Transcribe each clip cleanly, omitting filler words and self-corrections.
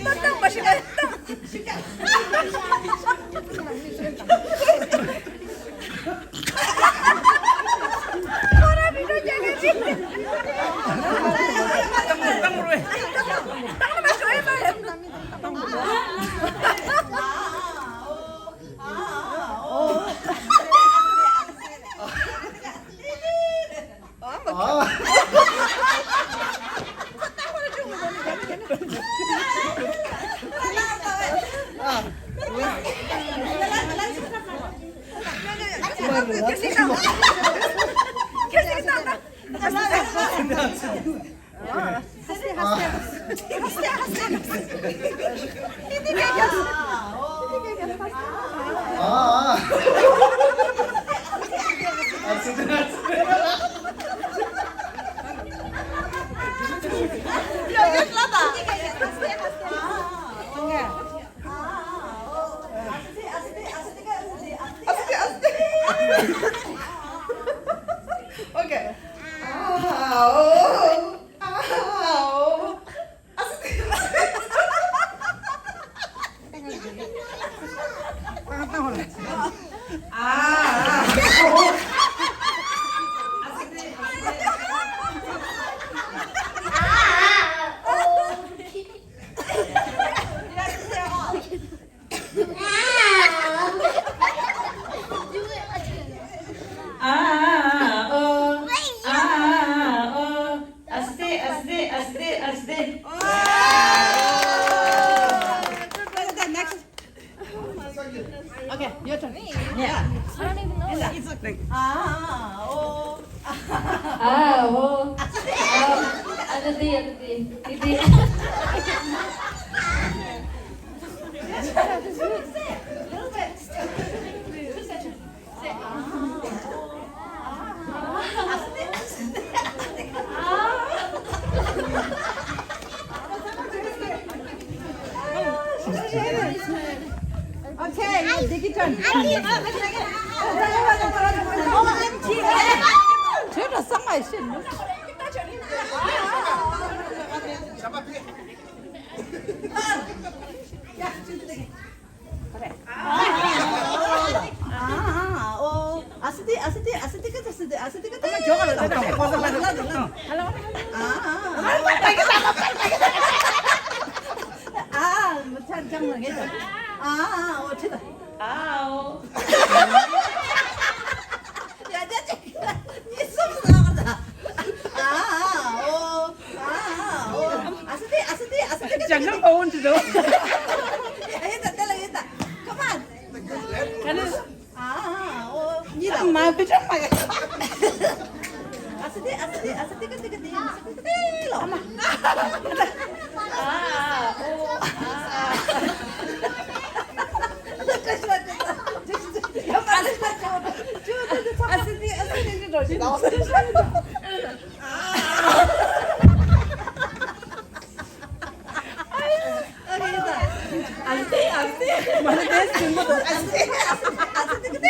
땅땅 마시네. 바람이로 얘기지. 땅으로 해. 땅만 줘해봐요. Okay, your turn. I don't even know that. Hindi. Okay, now take your turn. 저라 쌍마 씨. Jangan bawon dulu. Ma bisa pakai. Mana tes semua tu. 네.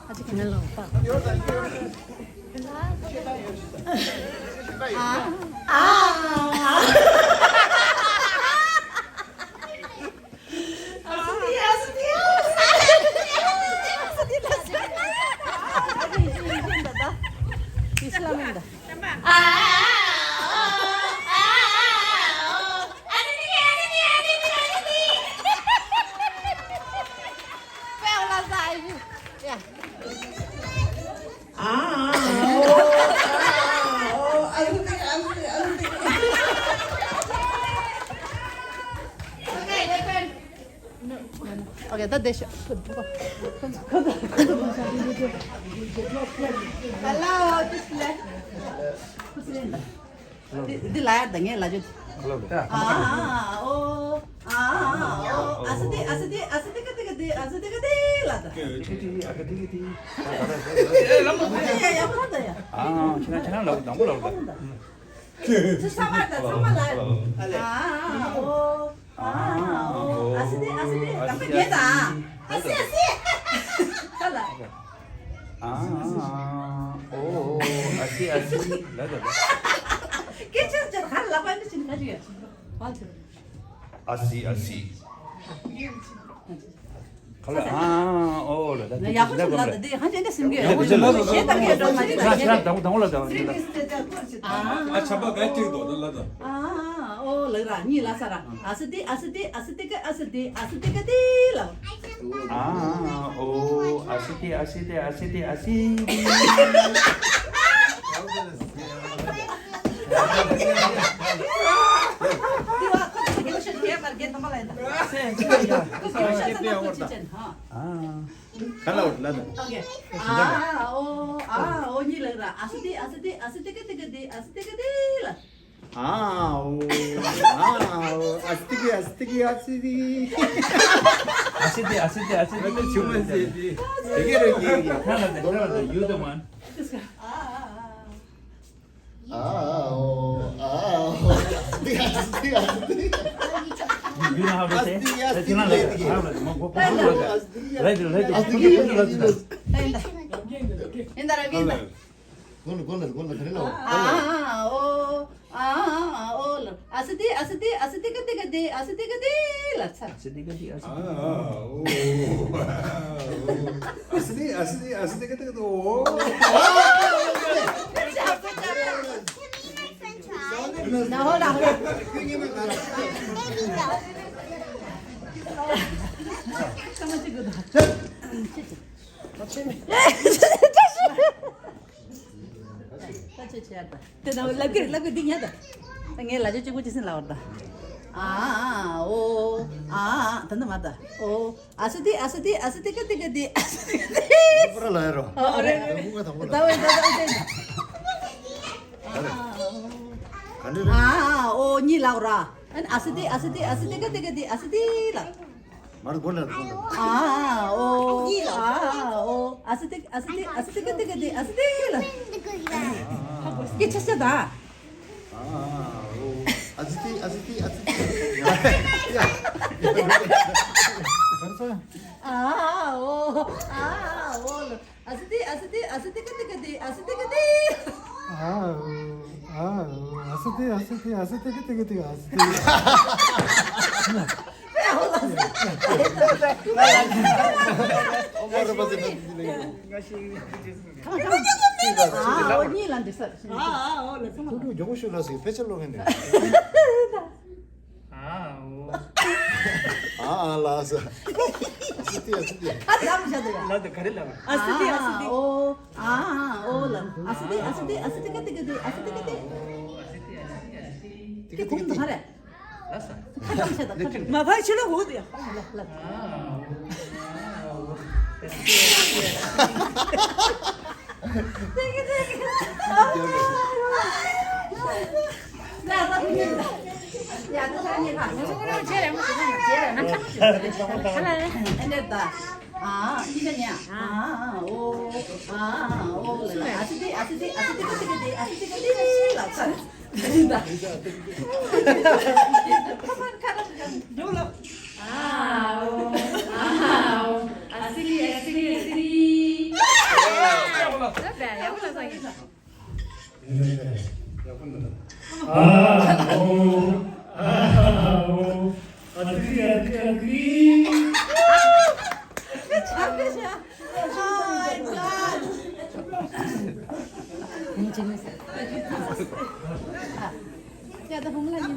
아직 그날로 오빠. 이슬람입니다. Okay, that they should. Hello, this Di layar dengar lah jud. Asli lah dah. Ya, apa ya? 지난 너무 나온다. sama lah. Asli, tapi dia dah. Asli. Salah. 오, 아시. 나도. 괜찮아. 갈라고 하는데 지금 가지고. 맞아. 아시. 갈라. 오, 나도. 나 야구 좀 나도 네 한잔 했으면 게. 네, 그쵸, 나도. 세탁기 좀 많이 나. 시간 당 올라가. 아, 잡아 가이팅도 놀라다. ô lời là như là sao là asidi cái là 오, 아시디. cái chuyện kia mà kia tao lại 갈라 올라다. ô như lời là asidi cái là 아스티기. 아시디. 주문세지. 대게를 얘기해. 하나, 유도만. You know how to say? 옛날에 옛날 골라 그래라. asidi cái là sao 아스티 그때도. nào nào từ đầu lấy cái tiếng nhất rồi ta nghe là cho chú xin lỗi đó thật là 맞다 asidi cái 브라라로. 누가 더 tao như Laura anh asidi cái là 말도 골라. asidi là cái chất da 아스티. asidi 엄마를 봤을 때. như là được sợ 그리고 영어쇼 나서 패널로 했네. 라서. 아스티. làm sao được 나도 가릴라. asidi là asidi cái cũng 하래 mà phải chưa hút được 야, 너 사람이 봐. 그럼 제일 안 먹지. 제일 안 먹지. 하나는 안 됐다. 이거냐? 아스디 라차. 된다. 가만 가라 좀 놀라. 아스리. 야, 올라서 이거. 너무 재밌어. 야, 나 홍란이.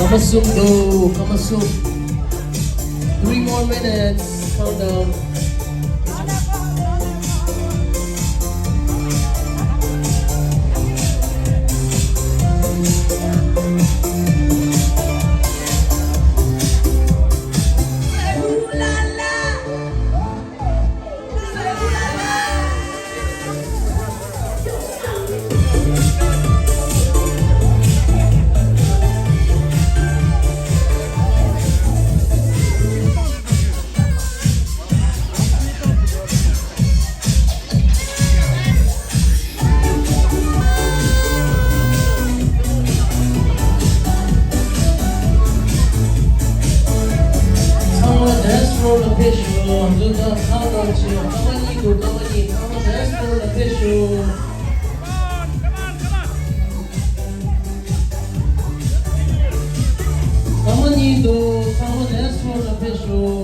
Kamasuk do, kamasuk. 3 more minutes. Countdown. Official, do the countdown to Kamani to Kamani, Kamani dance floor official. Kamani to Kamani dance floor official.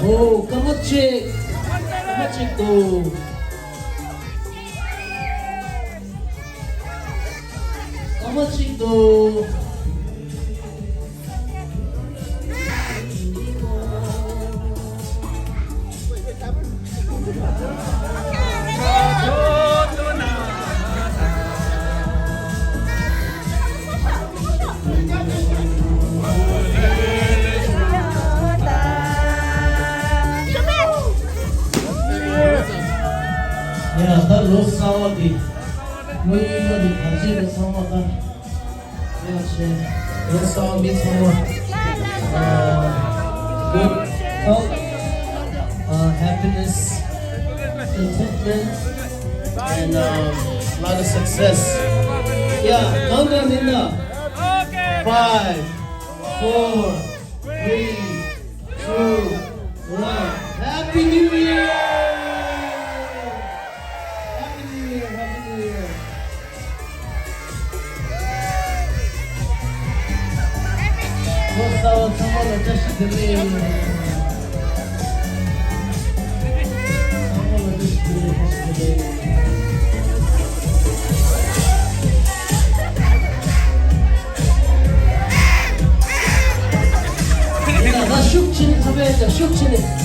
Oh, kamachik do. Kamachik do. Ya, 다 로스 사와디. 모이거디 간지를 사와다. 그렇지. 로스 사와디 사와. Good health, happiness, contentment, and a lot of success. Yeah, countdown in the 5, 4, 3, 2, 1. Happy New Year! Happy New Year! Happy New Year! Gostało samolot 자식들이 samolot 자식들이 나 슉치는 가봐야겠다. 슉치는